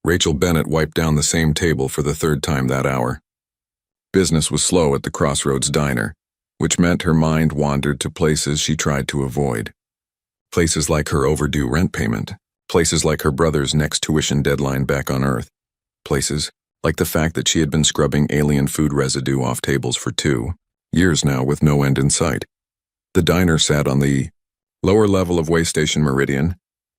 Rachel Bennett wiped down the same table for the third time that hour. Business was slow at the Crossroads Diner, which meant her mind wandered to places she tried to avoid. Places like her overdue rent payment, places like her brother's next tuition deadline back on Earth, places like the fact that she had been scrubbing alien food residue off tables for 2 years now with no end in sight. The diner sat on the lower level of Waystation Meridian,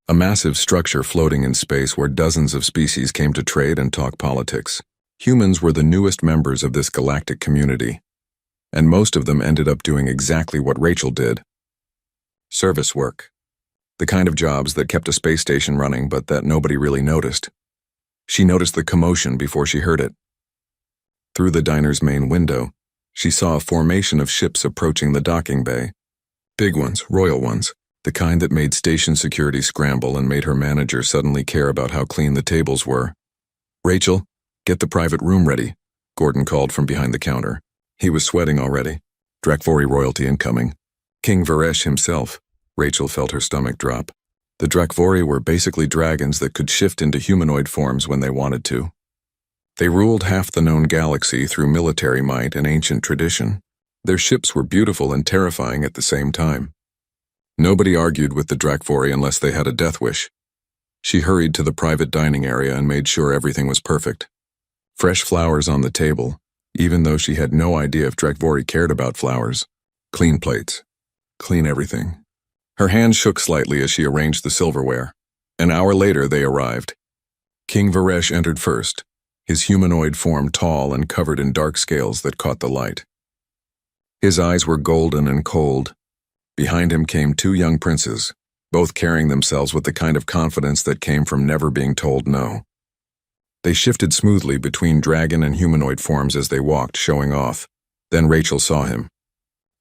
a massive structure floating in space where dozens of species came to trade and talk politics. Humans were the newest members of this galactic community, and most of them ended up doing exactly what Rachel did. Service work. The kind of jobs that kept a space station running but that nobody really noticed. She noticed the commotion before she heard it. Through the diner's main window, she saw a formation of ships approaching the docking bay. Big ones, royal ones, the kind that made station security scramble and made her manager suddenly care about how clean the tables were. "Rachel, get the private room ready," Gordon called from behind the counter. He was sweating already. Drakvori royalty incoming. King Varesh himself. Rachel felt her stomach drop. The Drakvori were basically dragons that could shift into humanoid forms when they wanted to. They ruled half the known galaxy through military might and ancient tradition. Their ships were beautiful and terrifying at the same time. Nobody argued with the Drakvori unless they had a death wish. She hurried to the private dining area and made sure everything was perfect. Fresh flowers on the table, even though she had no idea if Drakvori cared about flowers. Clean plates. Clean everything. Her hand shook slightly as she arranged the silverware. An hour later, they arrived. King Varesh entered first, his humanoid form tall and covered in dark scales that caught the light. His eyes were golden and cold. Behind him came 2 young princes, both carrying themselves with the kind of confidence that came from never being told no. They shifted smoothly between dragon and humanoid forms as they walked, showing off. Then Rachel saw him.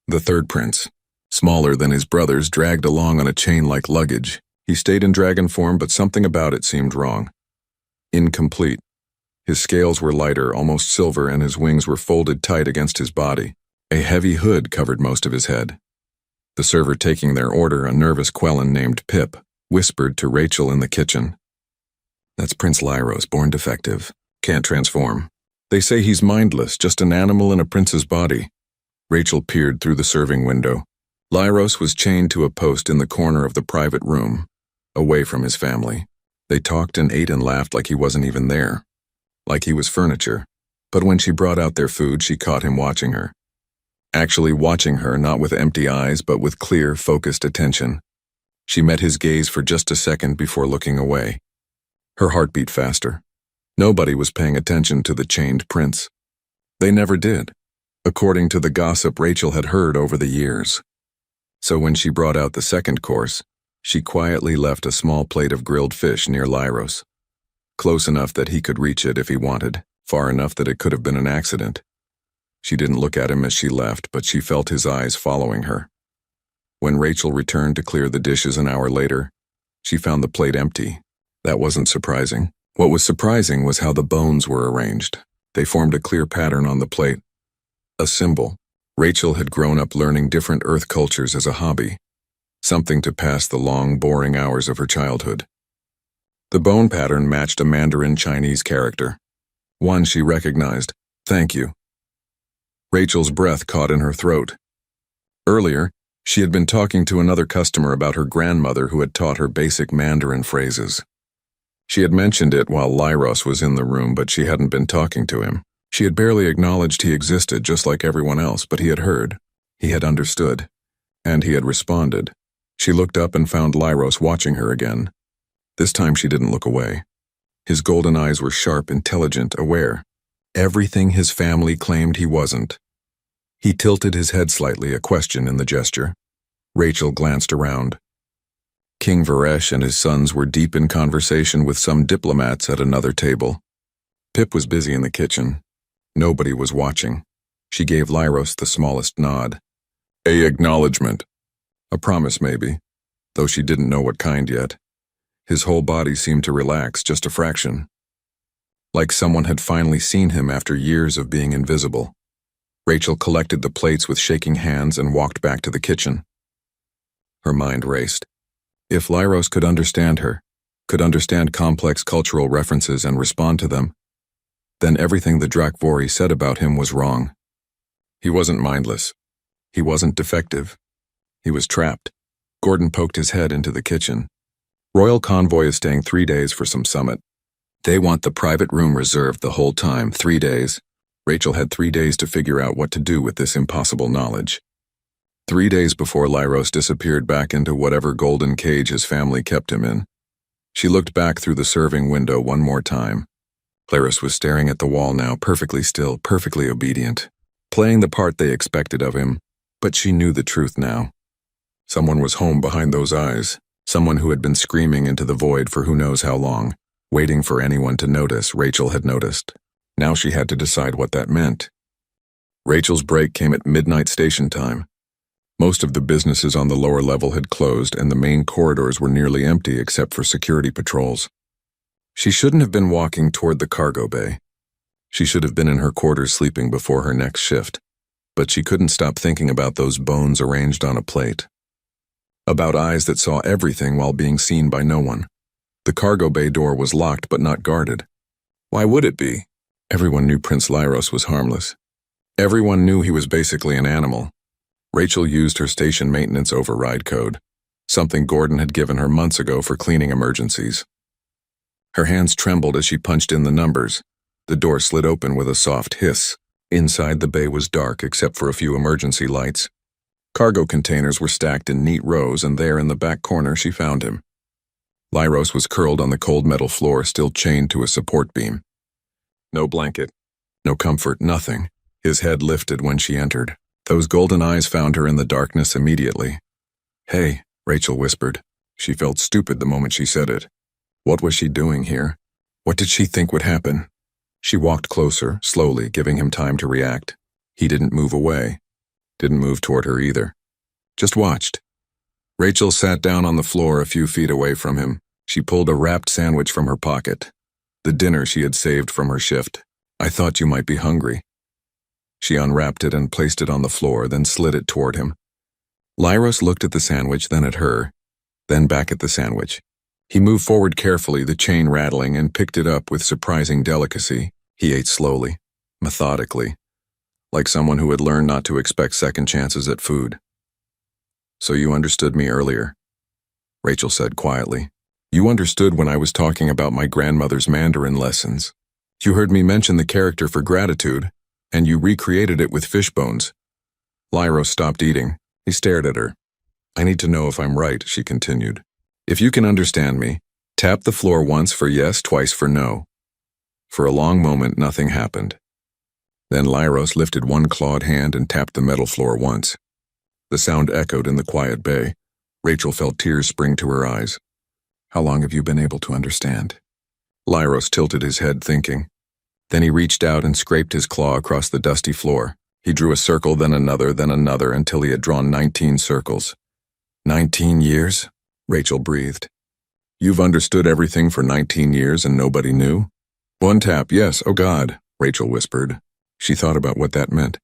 The third prince, smaller than his brothers, dragged along on a chain like luggage. He stayed in dragon form, but something about it seemed wrong. Incomplete. His scales were lighter, almost silver, and his wings were folded tight against his body. A heavy hood covered most of his head. The server taking their order, a nervous Quellan named Pip, whispered to Rachel in the kitchen. "That's Prince Lyros, born defective. Can't transform. They say he's mindless, just an animal in a prince's body." Rachel peered through the serving window. Lyros was chained to a post in the corner of the private room, away from his family. They talked and ate and laughed like he wasn't even there, like he was furniture. But when she brought out their food, she caught him watching her. Actually watching her, not with empty eyes, but with clear, focused attention. She met his gaze for just a second before looking away. Her heart beat faster. Nobody was paying attention to the chained prince. They never did, according to the gossip Rachel had heard over the years. So when she brought out the second course, she quietly left a small plate of grilled fish near Lyros. Close enough that he could reach it if he wanted, far enough that it could have been an accident. She didn't look at him as she left, but she felt his eyes following her. When Rachel returned to clear the dishes an hour later, she found the plate empty. That wasn't surprising. What was surprising was how the bones were arranged. They formed a clear pattern on the plate. A symbol. Rachel had grown up learning different Earth cultures as a hobby, something to pass the long, boring hours of her childhood. The bone pattern matched a Mandarin Chinese character, one she recognized. "Thank you." Rachel's breath caught in her throat. Earlier, she had been talking to another customer about her grandmother who had taught her basic Mandarin phrases. She had mentioned it while Lyros was in the room, but she hadn't been talking to him. She had barely acknowledged he existed, just like everyone else, but he had heard. He had understood. And he had responded. She looked up and found Lyros watching her again. This time she didn't look away. His golden eyes were sharp, intelligent, aware. Everything his family claimed he wasn't. He tilted his head slightly, a question in the gesture. Rachel glanced around. King Varesh and his sons were deep in conversation with some diplomats at another table. Pip was busy in the kitchen. Nobody was watching. She gave Lyros the smallest nod. A acknowledgement. A promise, maybe, though she didn't know what kind yet. His whole body seemed to relax, just a fraction. Like someone had finally seen him after years of being invisible. Rachel collected the plates with shaking hands and walked back to the kitchen. Her mind raced. If Lyros could understand her, could understand complex cultural references and respond to them, then everything the Drakvori said about him was wrong. He wasn't mindless. He wasn't defective. He was trapped. Gordon poked his head into the kitchen. Royal Convoy is staying 3 days for some summit. They want the private room reserved the whole time, 3 days. Rachel had 3 days to figure out what to do with this impossible knowledge. 3 days before Lyros disappeared back into whatever golden cage his family kept him in. She looked back through the serving window one more time. Lyros was staring at the wall now, perfectly still, perfectly obedient, playing the part they expected of him, but she knew the truth now. Someone was home behind those eyes, someone who had been screaming into the void for who knows how long, waiting for anyone to notice. Rachel had noticed. Now she had to decide what that meant. Rachel's break came at midnight station time. Most of the businesses on the lower level had closed and the main corridors were nearly empty except for security patrols. She shouldn't have been walking toward the cargo bay. She should have been in her quarters sleeping before her next shift, but she couldn't stop thinking about those bones arranged on a plate. About eyes that saw everything while being seen by no one. The cargo bay door was locked but not guarded. Why would it be? Everyone knew Prince Lyros was harmless. Everyone knew he was basically an animal. Rachel used her station maintenance override code, something Gordon had given her months ago for cleaning emergencies. Her hands trembled as she punched in the numbers. The door slid open with a soft hiss. Inside, the bay was dark except for a few emergency lights. Cargo containers were stacked in neat rows, and there in the back corner she found him. Lyros was curled on the cold metal floor, still chained to a support beam. No blanket, no comfort, nothing. His head lifted when she entered. Those golden eyes found her in the darkness immediately. "Hey," Rachel whispered. She felt stupid the moment she said it. What was she doing here? What did she think would happen? She walked closer, slowly, giving him time to react. He didn't move away. Didn't move toward her either. Just watched. Rachel sat down on the floor a few feet away from him. She pulled a wrapped sandwich from her pocket. The dinner she had saved from her shift. "I thought you might be hungry." She unwrapped it and placed it on the floor, then slid it toward him. Lyros looked at the sandwich, then at her, then back at the sandwich. He moved forward carefully, the chain rattling, and picked it up with surprising delicacy. He ate slowly, methodically, like someone who had learned not to expect second chances at food. "So you understood me earlier," Rachel said quietly. "You understood when I was talking about my grandmother's Mandarin lessons. You heard me mention the character for gratitude, and you recreated it with fish bones." Lyros stopped eating. He stared at her. "I need to know if I'm right," she continued. "If you can understand me, tap the floor once for yes, twice for no." For a long moment, nothing happened. Then Lyros lifted one clawed hand and tapped the metal floor once. The sound echoed in the quiet bay. Rachel felt tears spring to her eyes. "How long have you been able to understand?" Lyros tilted his head, thinking. Then he reached out and scraped his claw across the dusty floor. He drew a circle, then another, until he had drawn 19 circles. 19 years? Rachel breathed. "You've understood everything for 19 years and nobody knew?" "One tap, yes, oh God," Rachel whispered. She thought about what that meant.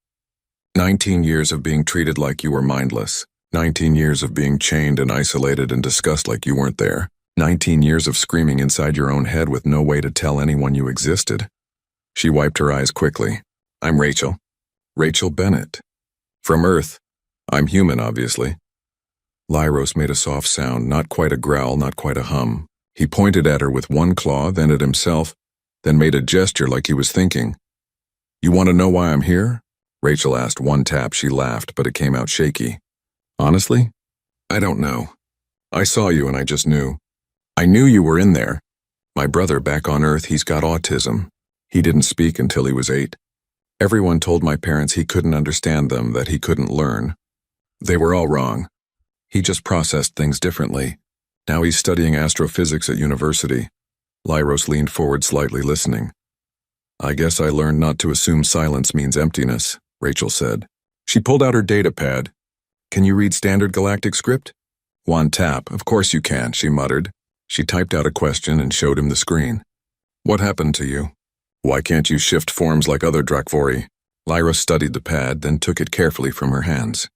19 years of being treated like you were mindless. 19 years of being chained and isolated and discussed like you weren't there. 19 years of screaming inside your own head with no way to tell anyone you existed. She wiped her eyes quickly. "I'm Rachel. Rachel Bennett. From Earth. I'm human, obviously." Lyros made a soft sound, not quite a growl, not quite a hum. He pointed at her with one claw, then at himself, then made a gesture like he was thinking. "You want to know why I'm here?" Rachel asked. One tap. She laughed, but it came out shaky. "Honestly? I don't know. I saw you and I just knew. I knew you were in there. My brother back on Earth, he's got autism. He didn't speak until he was 8. Everyone told my parents he couldn't understand them, that he couldn't learn. They were all wrong. He just processed things differently. Now he's studying astrophysics at university." Lyros leaned forward slightly, listening. "I guess I learned not to assume silence means emptiness," Rachel said. She pulled out her data pad. "Can you read standard galactic script?" "One tap. Of course you can," she muttered. She typed out a question and showed him the screen. "What happened to you? Why can't you shift forms like other Drakvori?" Lyros studied the pad, then took it carefully from her hands.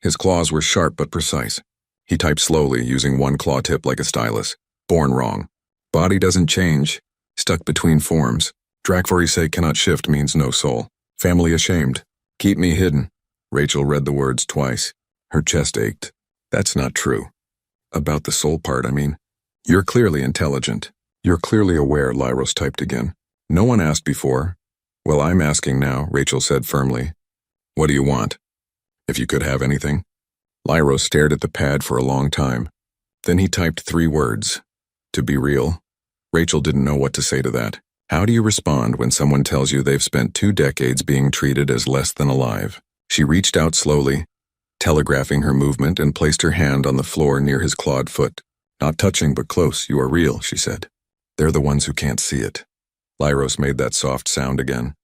His claws were sharp but precise. He typed slowly, using one claw tip like a stylus. "Born wrong. Body doesn't change. Stuck between forms. Drakvori say cannot shift means no soul. Family ashamed. Keep me hidden. Rachel read the words twice. Her chest ached. That's not true. About the soul part, I mean. You're clearly intelligent. You're clearly aware, Lyros typed again. No one asked before. Well, I'm asking now, Rachel said firmly. What do you want? If you could have anything. Lyros stared at the pad for a long time. Then he typed 3 words. To be real. Rachel didn't know what to say to that. How do you respond when someone tells you they've spent 2 decades being treated as less than alive? She reached out slowly, telegraphing her movement, and placed her hand on the floor near his clawed foot. Not touching but close, you are real, she said. They're the ones who can't see it. Lyros made that soft sound again.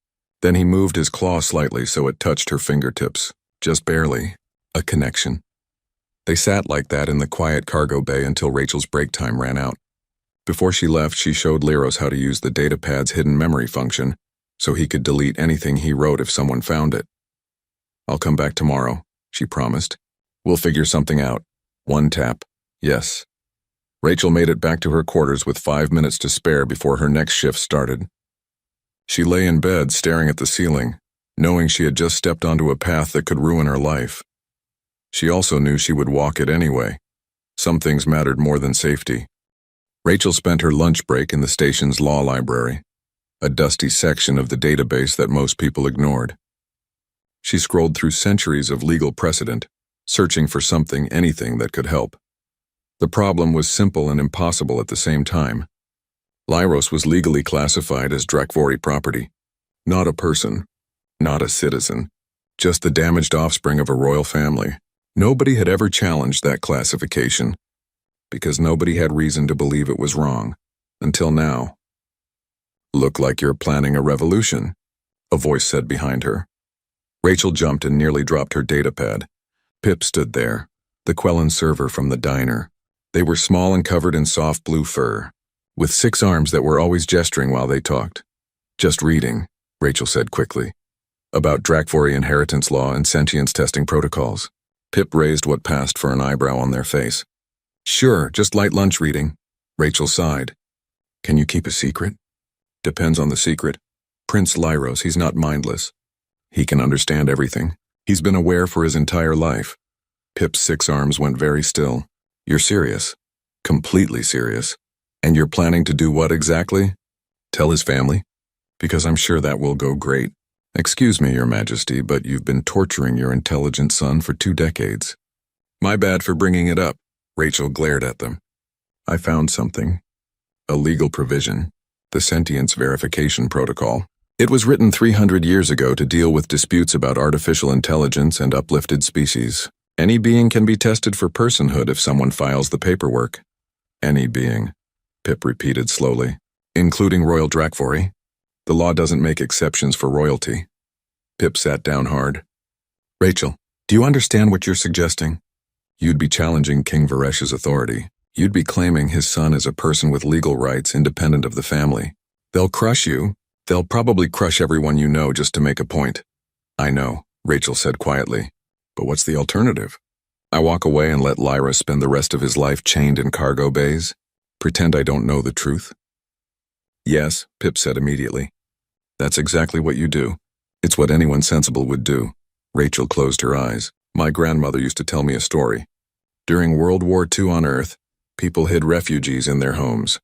Then he moved his claw slightly so it touched her fingertips. Just barely. A connection. They sat like that in the quiet cargo bay until Rachel's break time ran out. Before she left, she showed Lyros how to use the datapad's hidden memory function so he could delete anything he wrote if someone found it. I'll come back tomorrow, she promised. We'll figure something out. 1 tap. Yes. Rachel made it back to her quarters with 5 minutes to spare before her next shift started. She lay in bed staring at the ceiling, knowing she had just stepped onto a path that could ruin her life. She also knew she would walk it anyway. Some things mattered more than safety. Rachel spent her lunch break in the station's law library, a dusty section of the database that most people ignored. She scrolled through centuries of legal precedent, searching for something, anything that could help. The problem was simple and impossible at the same time. Lyros was legally classified as Drakvori property. Not a person, not a citizen, just the damaged offspring of a royal family. Nobody had ever challenged that classification, because nobody had reason to believe it was wrong, until now. Look like you're planning a revolution, a voice said behind her. Rachel jumped and nearly dropped her datapad. Pip stood there, the Quellen server from the diner. They were small and covered in soft blue fur, with 6 arms that were always gesturing while they talked. Just reading, Rachel said quickly, about Drakvori inheritance law and sentience testing protocols. Pip raised what passed for an eyebrow on their face. Sure, just light lunch reading. Rachel sighed. Can you keep a secret? Depends on the secret. Prince Lyros, he's not mindless. He can understand everything. He's been aware for his entire life. Pip's 6 arms went very still. You're serious? Completely serious. And you're planning to do what exactly? Tell his family? Because I'm sure that will go great. Excuse me, Your Majesty, but you've been torturing your intelligent son for 2 decades. My bad for bringing it up. Rachel glared at them. I found something. A legal provision. The Sentience Verification Protocol. It was written 300 years ago to deal with disputes about artificial intelligence and uplifted species. Any being can be tested for personhood if someone files the paperwork. Any being, Pip repeated slowly. Including Royal Drakvori. The law doesn't make exceptions for royalty. Pip sat down hard. Rachel, do you understand what you're suggesting? You'd be challenging King Varesh's authority. You'd be claiming his son is a person with legal rights independent of the family. They'll crush you. They'll probably crush everyone you know just to make a point. I know, Rachel said quietly. But what's the alternative? I walk away and let Lyra spend the rest of his life chained in cargo bays? Pretend I don't know the truth? Yes, Pip said immediately. That's exactly what you do. It's what anyone sensible would do. Rachel closed her eyes. My grandmother used to tell me a story. During World War II on Earth, people hid refugees in their homes.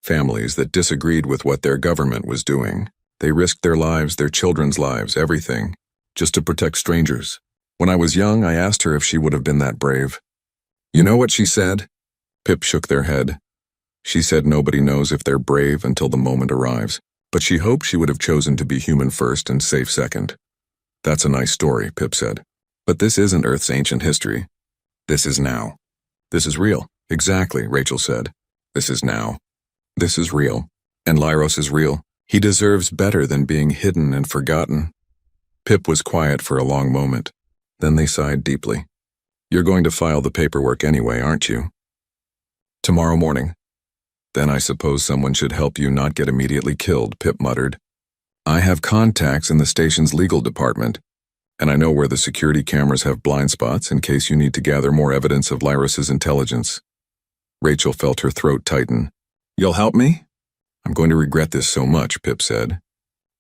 Families that disagreed with what their government was doing. They risked their lives, their children's lives, everything, just to protect strangers. When I was young, I asked her if she would have been that brave. You know what she said? Pip shook their head. She said nobody knows if they're brave until the moment arrives, but she hoped she would have chosen to be human first and safe second. That's a nice story, Pip said. But this isn't Earth's ancient history. This is now. This is real. Exactly, Rachel said. This is now. This is real. And Lyros is real. He deserves better than being hidden and forgotten. Pip was quiet for a long moment. Then they sighed deeply. You're going to file the paperwork anyway, aren't you? Tomorrow morning. Then I suppose someone should help you not get immediately killed, Pip muttered. I have contacts in the station's legal department, and I know where the security cameras have blind spots in case you need to gather more evidence of Lyros's intelligence. Rachel felt her throat tighten. You'll help me? I'm going to regret this so much, Pip said.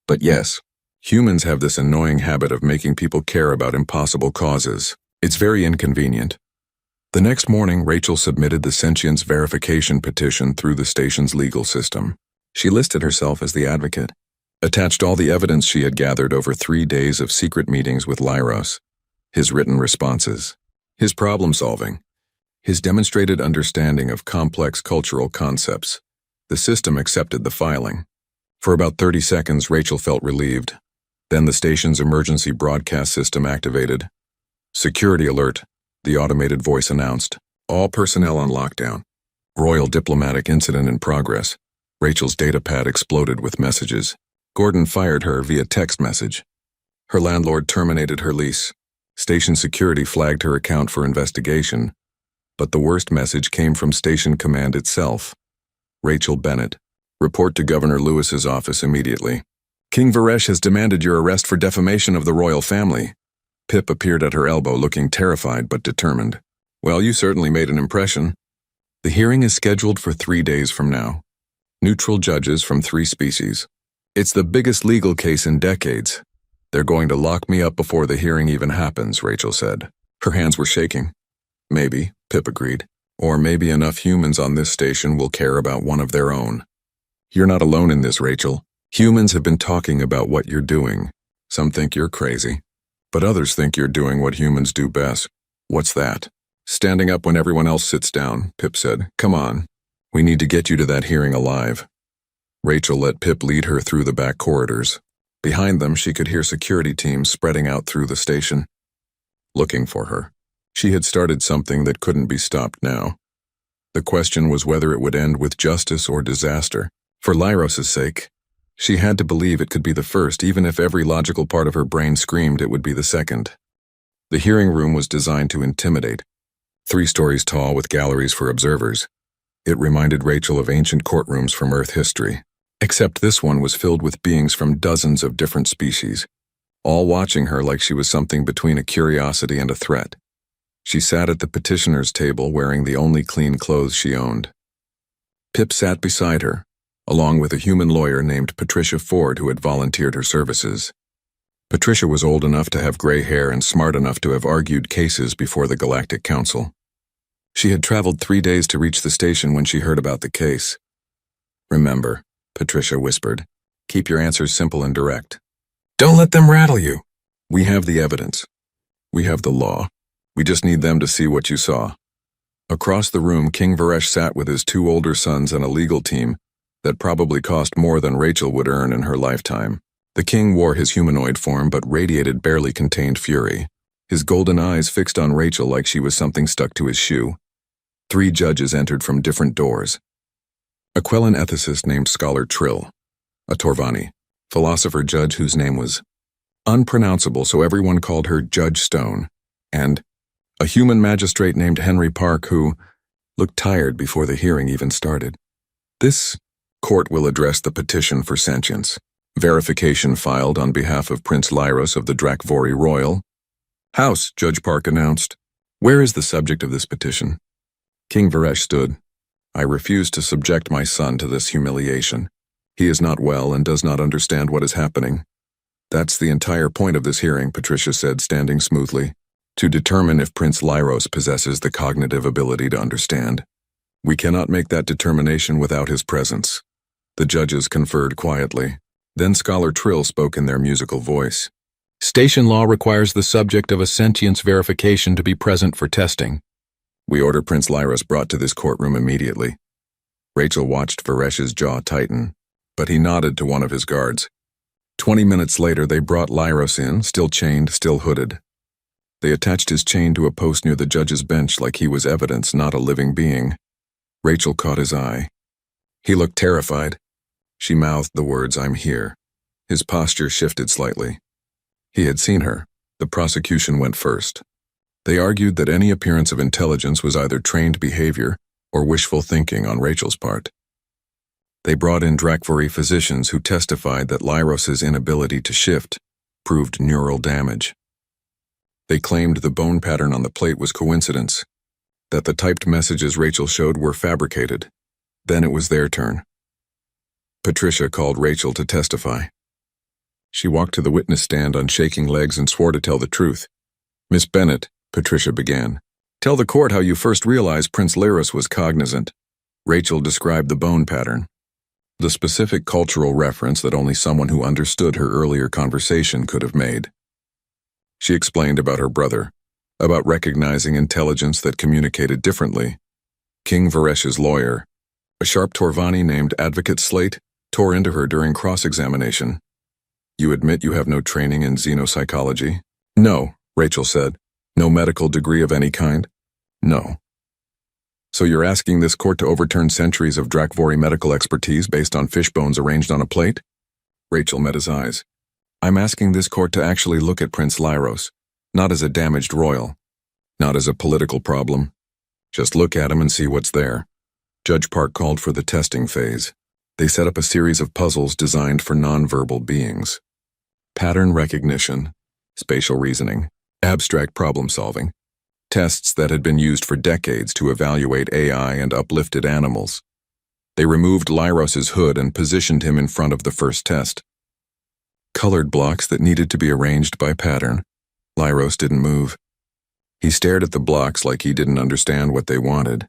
But yes, humans have this annoying habit of making people care about impossible causes. It's very inconvenient. The next morning, Rachel submitted the sentience verification petition through the station's legal system. She listed herself as the advocate, attached all the evidence she had gathered over 3 days of secret meetings with Lyros, his written responses, his problem-solving, his demonstrated understanding of complex cultural concepts. The system accepted the filing. For about 30 seconds, Rachel felt relieved. Then the station's emergency broadcast system activated. Security alert, the automated voice announced. All personnel on lockdown. Royal diplomatic incident in progress. Rachel's datapad exploded with messages. Gordon fired her via text message. Her landlord terminated her lease. Station security flagged her account for investigation. But the worst message came from station command itself. Rachel Bennett, report to Governor Lewis's office immediately. King Varesh has demanded your arrest for defamation of the royal family. Pip appeared at her elbow, looking terrified but determined. Well, you certainly made an impression. The hearing is scheduled for 3 days from now. Neutral judges from 3 species. It's the biggest legal case in decades. They're going to lock me up before the hearing even happens, Rachel said. Her hands were shaking. Maybe, Pip agreed. Or maybe enough humans on this station will care about one of their own. You're not alone in this, Rachel. Humans have been talking about what you're doing. Some think you're crazy, but others think you're doing what humans do best. What's that? Standing up when everyone else sits down, Pip said. Come on. We need to get you to that hearing alive. Rachel let Pip lead her through the back corridors. Behind them, she could hear security teams spreading out through the station, looking for her. She had started something that couldn't be stopped now. The question was whether it would end with justice or disaster. For Lyros' sake, she had to believe it could be the first, even if every logical part of her brain screamed it would be the second. The hearing room was designed to intimidate. 3 stories tall with galleries for observers. It reminded Rachel of ancient courtrooms from Earth history. Except this one was filled with beings from dozens of different species, all watching her like she was something between a curiosity and a threat. She sat at the petitioner's table wearing the only clean clothes she owned. Pip sat beside her, along with a human lawyer named Patricia Ford who had volunteered her services. Patricia was old enough to have gray hair and smart enough to have argued cases before the Galactic Council. She had traveled 3 days to reach the station when she heard about the case. Remember, Patricia whispered, keep your answers simple and direct. Don't let them rattle you. We have the evidence. We have the law. We just need them to see what you saw. Across the room, King Varesh sat with his 2 older sons and a legal team that probably cost more than Rachel would earn in her lifetime. The king wore his humanoid form but radiated barely contained fury, his golden eyes fixed on Rachel like she was something stuck to his shoe. 3 judges entered from different doors. A Quellan ethicist named Scholar Trill, a Torvani, philosopher judge whose name was unpronounceable so everyone called her Judge Stone, and a human magistrate named Henry Park who looked tired before the hearing even started. This court will address the petition for sentience. Verification filed on behalf of Prince Lyros of the Drakvori Royal House, Judge Park announced. Where is the subject of this petition? King Varesh stood. I refuse to subject my son to this humiliation. He is not well and does not understand what is happening. That's the entire point of this hearing, Patricia said, standing smoothly. To determine if Prince Lyros possesses the cognitive ability to understand. We cannot make that determination without his presence. The judges conferred quietly. Then Scholar Trill spoke in their musical voice. Station law requires the subject of a sentience verification to be present for testing. We order Prince Lyros brought to this courtroom immediately. Rachel watched Varesh's jaw tighten, but he nodded to one of his guards. 20 minutes later, they brought Lyros in, still chained, still hooded. They attached his chain to a post near the judge's bench like he was evidence, not a living being. Rachel caught his eye. He looked terrified. She mouthed the words, I'm here. His posture shifted slightly. He had seen her. The prosecution went first. They argued that any appearance of intelligence was either trained behavior or wishful thinking on Rachel's part. They brought in Drakvori physicians who testified that Lyros's inability to shift proved neural damage. They claimed the bone pattern on the plate was coincidence, that the typed messages Rachel showed were fabricated. Then it was their turn. Patricia called Rachel to testify. She walked to the witness stand on shaking legs and swore to tell the truth. "Miss Bennett," Patricia began, "tell the court how you first realized Prince Lyros was cognizant." Rachel described the bone pattern, the specific cultural reference that only someone who understood her earlier conversation could have made. She explained about her brother, about recognizing intelligence that communicated differently. King Varesh's lawyer, a sharp Torvani named Advocate Slate, tore into her during cross-examination. "You admit you have no training in xenopsychology?" "No," Rachel said. "No medical degree of any kind?" "No." "So you're asking this court to overturn centuries of Drakvori medical expertise based on fish bones arranged on a plate?" Rachel met his eyes. "I'm asking this court to actually look at Prince Lyros, not as a damaged royal, not as a political problem. Just look at him and see what's there." Judge Park called for the testing phase. They set up a series of puzzles designed for nonverbal beings. Pattern recognition, spatial reasoning, abstract problem solving, tests that had been used for decades to evaluate AI and uplifted animals. They removed Lyros's hood and positioned him in front of the first test. Colored blocks that needed to be arranged by pattern. Lyros didn't move. He stared at the blocks like he didn't understand what they wanted.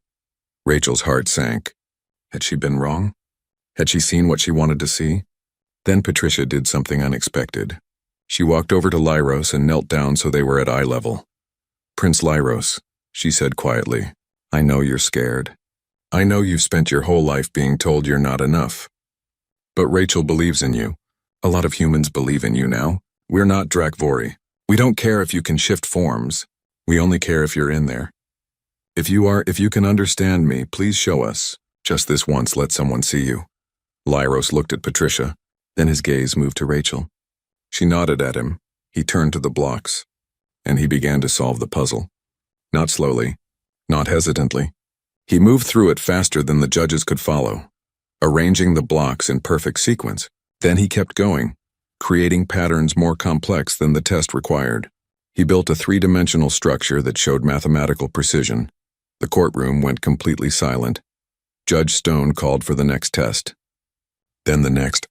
Rachel's heart sank. Had she been wrong? Had she seen what she wanted to see? Then Patricia did something unexpected. She walked over to Lyros and knelt down so they were at eye level. "Prince Lyros," she said quietly, "I know you're scared. I know you've spent your whole life being told you're not enough. But Rachel believes in you. A lot of humans believe in you now. We're not Drakvori. We don't care if you can shift forms. We only care if you're in there. If you can understand me, please show us. Just this once, let someone see you." Lyros looked at Patricia, then his gaze moved to Rachel. She nodded at him. He turned to the blocks, and he began to solve the puzzle. Not slowly, not hesitantly. He moved through it faster than the judges could follow, arranging the blocks in perfect sequence. Then he kept going, creating patterns more complex than the test required. He built a three-dimensional structure that showed mathematical precision. The courtroom went completely silent. Judge Stone called for the next test. Then the next.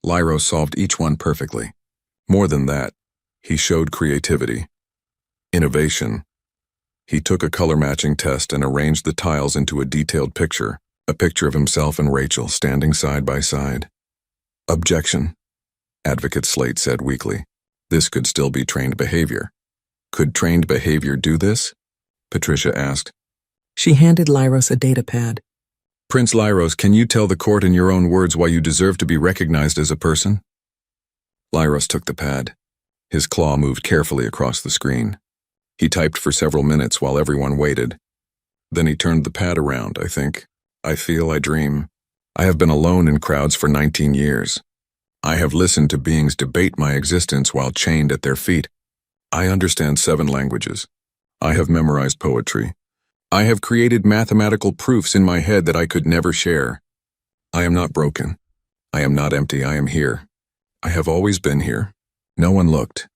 Lyros solved each one perfectly. More than that, he showed creativity. Innovation. He took a color-matching test and arranged the tiles into a detailed picture, a picture of himself and Rachel standing side by side. "Objection," Advocate Slate said weakly. "This could still be trained behavior." "Could trained behavior do this?" Patricia asked. She handed Lyros a data pad. "Prince Lyros, can you tell the court in your own words why you deserve to be recognized as a person?" Lyros took the pad. His claw moved carefully across the screen. He typed for several minutes while everyone waited. Then he turned the pad around. "I think, I feel, I dream. I have been alone in crowds for 19 years. I have listened to beings debate my existence while chained at their feet. I understand 7 languages. I have memorized poetry. I have created mathematical proofs in my head that I could never share. I am not broken. I am not empty. I am here. I have always been here." No one looked.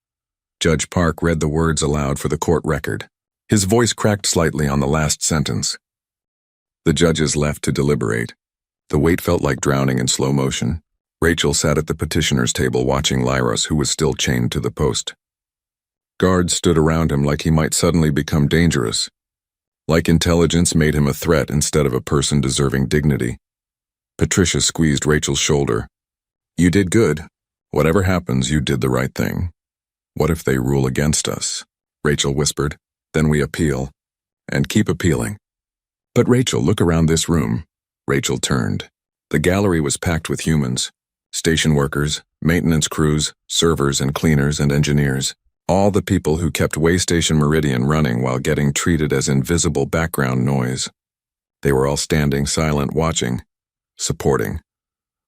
Judge Park read the words aloud for the court record. His voice cracked slightly on the last sentence. The judges left to deliberate. The wait felt like drowning in slow motion. Rachel sat at the petitioner's table watching Lyros, who was still chained to the post. Guards stood around him like he might suddenly become dangerous. Like intelligence made him a threat instead of a person deserving dignity. Patricia squeezed Rachel's shoulder. "You did good. Whatever happens, you did the right thing. What if they rule against us?" Rachel whispered. "Then we appeal. And keep appealing." "But Rachel, look around this room." Rachel turned. The gallery was packed with humans. Station workers, maintenance crews, servers and cleaners and engineers. All the people who kept Waystation Meridian running while getting treated as invisible background noise. They were all standing silent, watching, supporting.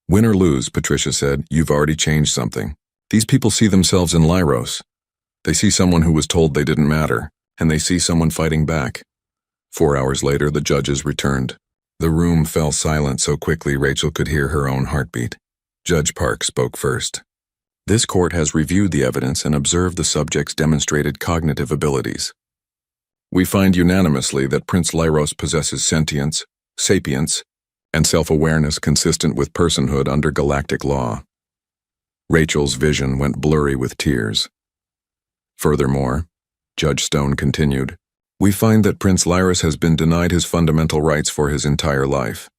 "Win or lose," Patricia said, "you've already changed something. These people see themselves in Lyros. They see someone who was told they didn't matter, and they see someone fighting back." 4 hours later, the judges returned. The room fell silent so quickly Rachel could hear her own heartbeat. Judge Park spoke first. "This court has reviewed the evidence and observed the subject's demonstrated cognitive abilities. We find unanimously that Prince Lyros possesses sentience, sapience, and self-awareness consistent with personhood under galactic law. Rachel's vision went blurry with tears. Furthermore, Judge Stone continued, we find that Prince Lyros has been denied his fundamental rights for his entire life.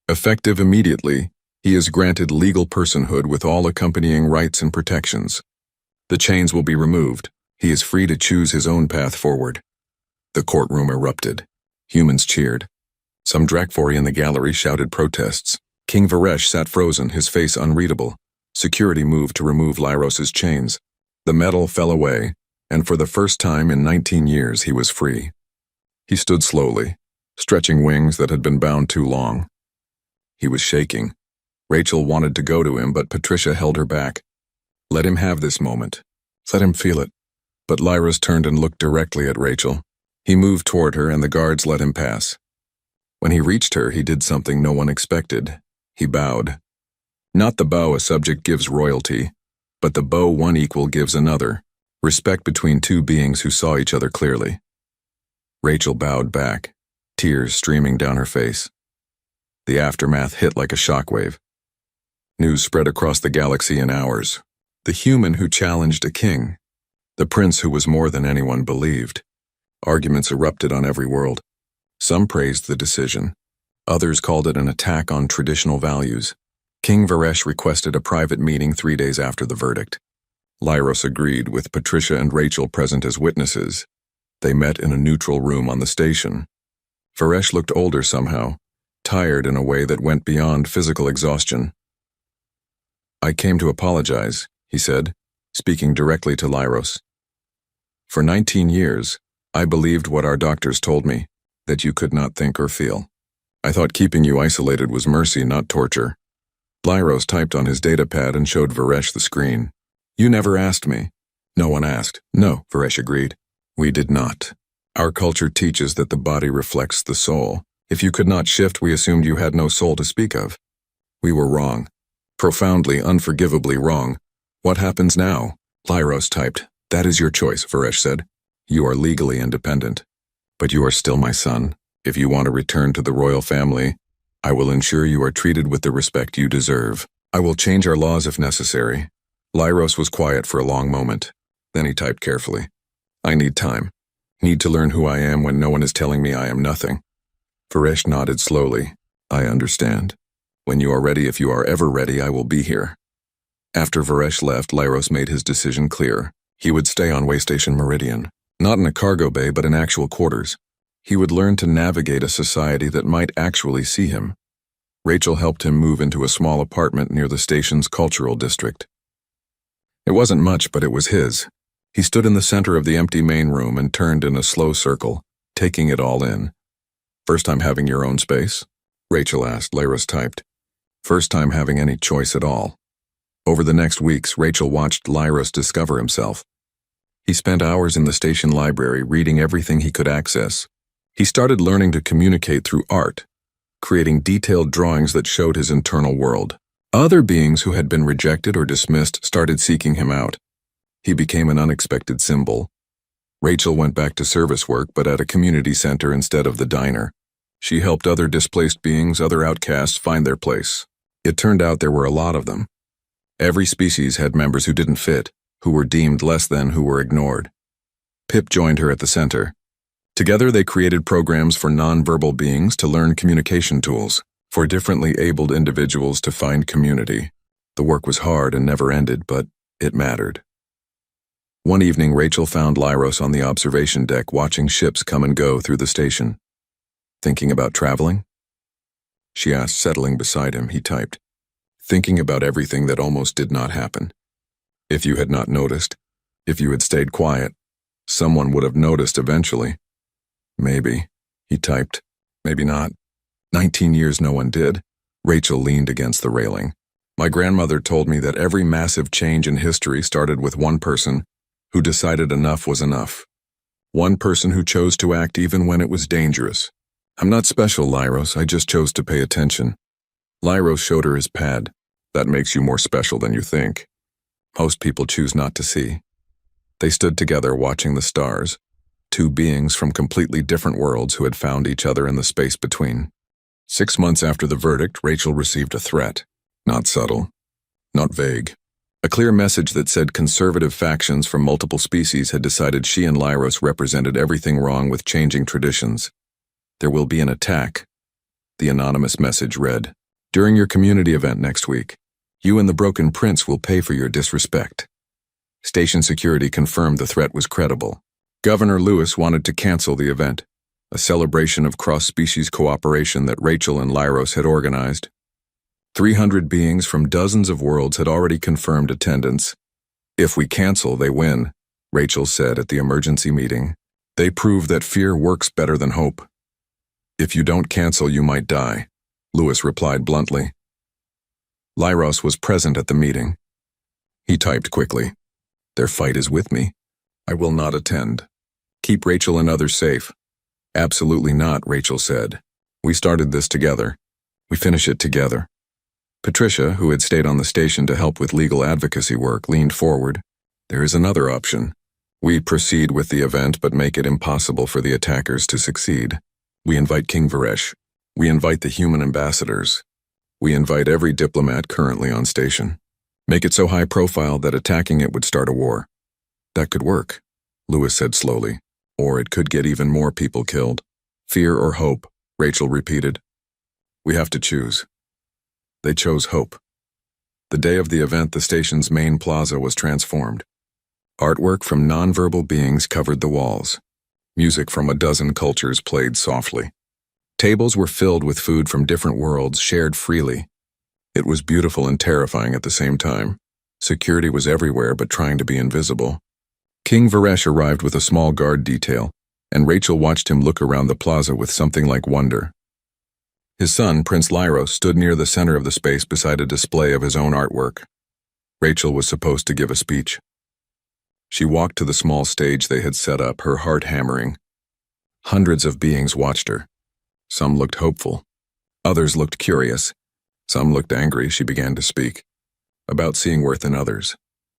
Effective immediately, he is granted legal personhood with all accompanying rights and protections. The chains will be removed. He is free to choose his own path forward. The courtroom erupted. Humans cheered. Some Drakfori in the gallery shouted protests. King Varesh sat frozen, his face unreadable. Security moved to remove Lyros's chains. The metal fell away, and for the first time in 19 years he was free. He stood slowly, stretching wings that had been bound too long. He was shaking. Rachel wanted to go to him, but Patricia held her back. Let him have this moment. Let him feel it. But Lyros turned and looked directly at Rachel. He moved toward her, and the guards let him pass. When he reached her, he did something no one expected. He bowed. Not the bow a subject gives royalty, but the bow one equal gives another. Respect between two beings who saw each other clearly. Rachel bowed back, tears streaming down her face. The aftermath hit like a shockwave. News spread across the galaxy in hours. The human who challenged a king. The prince who was more than anyone believed. Arguments erupted on every world. Some praised the decision. Others called it an attack on traditional values. King Varesh requested a private meeting 3 days after the verdict. Lyros agreed, with Patricia and Rachel present as witnesses. They met in a neutral room on the station. Varesh looked older somehow, tired in a way that went beyond physical exhaustion. I came to apologize, he said, speaking directly to Lyros. For 19 years, I believed what our doctors told me, that you could not think or feel. I thought keeping you isolated was mercy, not torture. Lyros typed on his datapad and showed Varesh the screen. You never asked me. No one asked. No, Varesh agreed. We did not. Our culture teaches that the body reflects the soul. If you could not shift, we assumed you had no soul to speak of. We were wrong. Profoundly, unforgivably wrong. What happens now? Lyros typed. That is your choice, Varesh said. You are legally independent. But you are still my son. If you want to return to the royal family, I will ensure you are treated with the respect you deserve. I will change our laws if necessary. Lyros was quiet for a long moment. Then he typed carefully. I need time. Need to learn who I am when no one is telling me I am nothing. Varesh nodded slowly. I understand. When you are ready, if you are ever ready, I will be here. After Varesh left, Lyros made his decision clear. He would stay on Waystation Meridian. Not in a cargo bay, but in actual quarters. He would learn to navigate a society that might actually see him. Rachel helped him move into a small apartment near the station's cultural district. It wasn't much, but it was his. He stood in the center of the empty main room and turned in a slow circle, taking it all in. First time having your own space? Rachel asked. Lyros typed. First time having any choice at all. Over the next weeks, Rachel watched Lyros discover himself. He spent hours in the station library reading everything he could access. He started learning to communicate through art, creating detailed drawings that showed his internal world. Other beings who had been rejected or dismissed started seeking him out. He became an unexpected symbol. Rachel went back to service work, but at a community center instead of the diner. She helped other displaced beings, other outcasts, find their place. It turned out there were a lot of them. Every species had members who didn't fit, who were deemed less than, who were ignored. Pip joined her at the center. Together they created programs for nonverbal beings to learn communication tools, for differently abled individuals to find community. The work was hard and never ended, but it mattered. One evening, Rachel found Lyros on the observation deck watching ships come and go through the station. Thinking about traveling? She asked, settling beside him. He typed. Thinking about everything that almost did not happen. If you had not noticed, if you had stayed quiet, someone would have noticed eventually. Maybe, he typed. Maybe not. 19 years no one did. Rachel leaned against the railing. My grandmother told me that every massive change in history started with one person who decided enough was enough. One person who chose to act even when it was dangerous. I'm not special, Lyros. I just chose to pay attention. Lyros showed her his pad. That makes you more special than you think. Most people choose not to see. They stood together watching the stars. Two beings from completely different worlds who had found each other in the space between. 6 months after the verdict, Rachel received a threat. Not subtle, not vague. A clear message that said conservative factions from multiple species had decided she and Lyros represented everything wrong with changing traditions. There will be an attack. The anonymous message read, "During your community event next week, you and the Broken Prince will pay for your disrespect." Station security confirmed the threat was credible. Governor Lewis wanted to cancel the event, a celebration of cross-species cooperation that Rachel and Lyros had organized. 300 beings from dozens of worlds had already confirmed attendance. "If we cancel, they win," Rachel said at the emergency meeting. "They prove that fear works better than hope." "If you don't cancel, you might die," Lewis replied bluntly. Lyros was present at the meeting. He typed quickly, "Their fight is with me. I will not attend. Keep Rachel and others safe." "Absolutely not," Rachel said. "We started this together. We finish it together." Patricia, who had stayed on the station to help with legal advocacy work, leaned forward. "There is another option. We proceed with the event but make it impossible for the attackers to succeed. We invite King Varesh. We invite the human ambassadors. We invite every diplomat currently on station. Make it so high profile that attacking it would start a war." "That could work," Lewis said slowly. "Or it could get even more people killed." "Fear or hope," Rachel repeated. "We have to choose." They chose hope. The day of the event, the station's main plaza was transformed. Artwork from nonverbal beings covered the walls. Music from a dozen cultures played softly. Tables were filled with food from different worlds, shared freely. It was beautiful and terrifying at the same time. Security was everywhere but trying to be invisible. King Varesh arrived with a small guard detail, and Rachel watched him look around the plaza with something like wonder. His son, Prince Lyros, stood near the center of the space beside a display of his own artwork. Rachel was supposed to give a speech. She walked to the small stage they had set up, her heart hammering. Hundreds of beings watched her. Some looked hopeful. Others looked curious. Some looked angry. She began to speak. About seeing worth in others.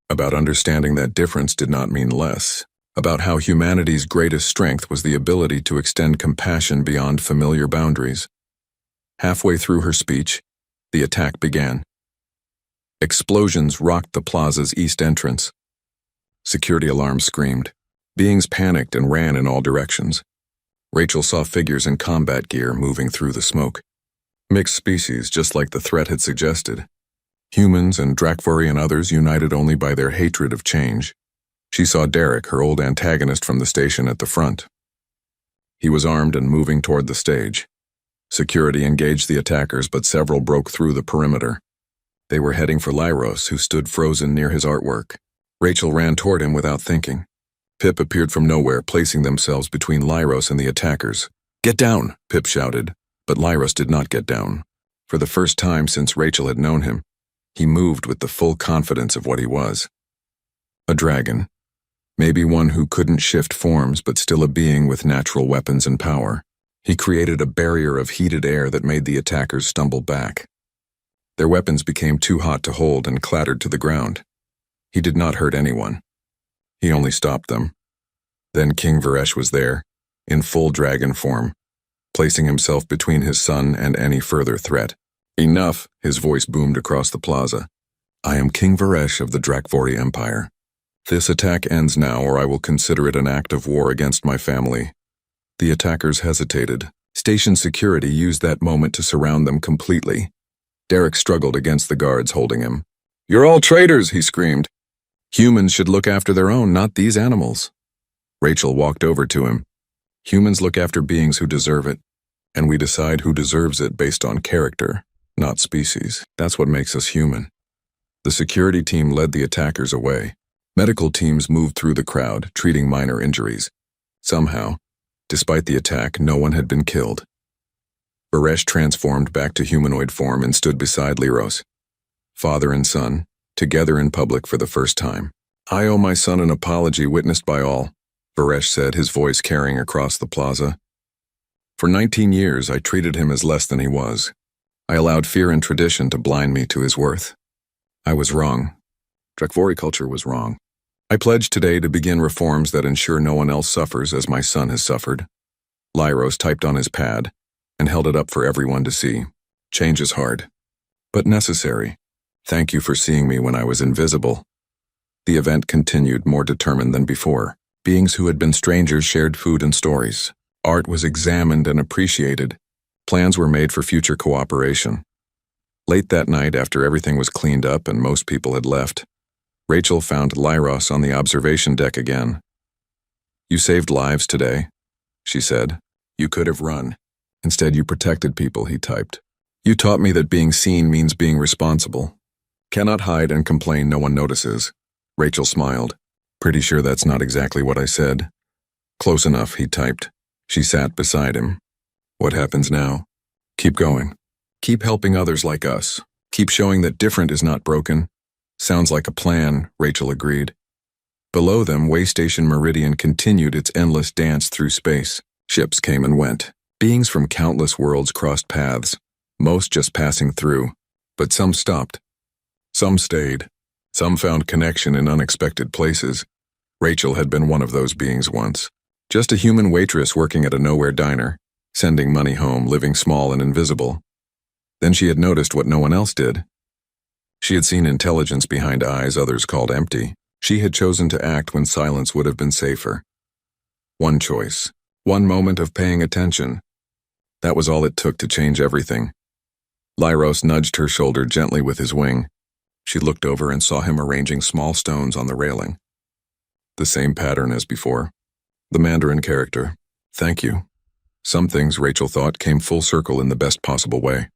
About understanding that difference did not mean less. About how humanity's greatest strength was the ability to extend compassion beyond familiar boundaries. Halfway through her speech, the attack began. Explosions rocked the plaza's east entrance. Security alarms screamed. Beings panicked and ran in all directions. Rachel saw figures in combat gear moving through the smoke. Mixed species, just like the threat had suggested. Humans and Drakvari and others united only by their hatred of change. She saw Derek, her old antagonist from the station, at the front. He was armed and moving toward the stage. Security engaged the attackers, but several broke through the perimeter. They were heading for Lyros, who stood frozen near his artwork. Rachel ran toward him without thinking. Pip appeared from nowhere, placing themselves between Lyros and the attackers. "Get down!" Pip shouted, but Lyros did not get down. For the first time since Rachel had known him, he moved with the full confidence of what he was. A dragon. Maybe one who couldn't shift forms, but still a being with natural weapons and power. He created a barrier of heated air that made the attackers stumble back. Their weapons became too hot to hold and clattered to the ground. He did not hurt anyone. He only stopped them. Then King Varesh was there, in full dragon form, placing himself between his son and any further threat. "Enough," his voice boomed across the plaza. "I am King Varesh of the Drakvari Empire. This attack ends now, or I will consider it an act of war against my family." The attackers hesitated. Station security used that moment to surround them completely. Derek struggled against the guards holding him. "You're all traitors," he screamed. "Humans should look after their own, not these animals." Rachel walked over to him. "Humans look after beings who deserve it, and we decide who deserves it based on character, not species. That's what makes us human." The security team led the attackers away. Medical teams moved through the crowd, treating minor injuries. Somehow, despite the attack, no one had been killed. Varesh transformed back to humanoid form and stood beside Lyros. Father and son, together in public for the first time. "I owe my son an apology witnessed by all," Varesh said, his voice carrying across the plaza. "For 19 years, I treated him as less than he was. I allowed fear and tradition to blind me to his worth. I was wrong. Drakvari culture was wrong. I pledge today to begin reforms that ensure no one else suffers as my son has suffered." Lyros typed on his pad, and held it up for everyone to see. Change is hard, but necessary. Thank you for seeing me when I was invisible. The event continued, more determined than before. Beings who had been strangers shared food and stories. Art was examined and appreciated. Plans were made for future cooperation. Late that night, after everything was cleaned up and most people had left, Rachel found Lyros on the observation deck again. "You saved lives today," she said. "You could have run. Instead, you protected people," he typed. "You taught me that being seen means being responsible. Cannot hide and complain no one notices." Rachel smiled. "Pretty sure that's not exactly what I said." "Close enough," he typed. She sat beside him. "What happens now?" "Keep going. Keep helping others like us. Keep showing that different is not broken." "Sounds like a plan," Rachel agreed. Below them, Waystation Meridian continued its endless dance through space. Ships came and went. Beings from countless worlds crossed paths, most just passing through, but some stopped. Some stayed. Some found connection in unexpected places. Rachel had been one of those beings once. Just a human waitress working at a nowhere diner, sending money home, living small and invisible. Then she had noticed what no one else did. She had seen intelligence behind eyes others called empty. She had chosen to act when silence would have been safer. One choice, one moment of paying attention. That was all it took to change everything. Lyros nudged her shoulder gently with his wing. She looked over and saw him arranging small stones on the railing. The same pattern as before. The Mandarin character. "Thank you." Some things, Rachel thought, came full circle in the best possible way.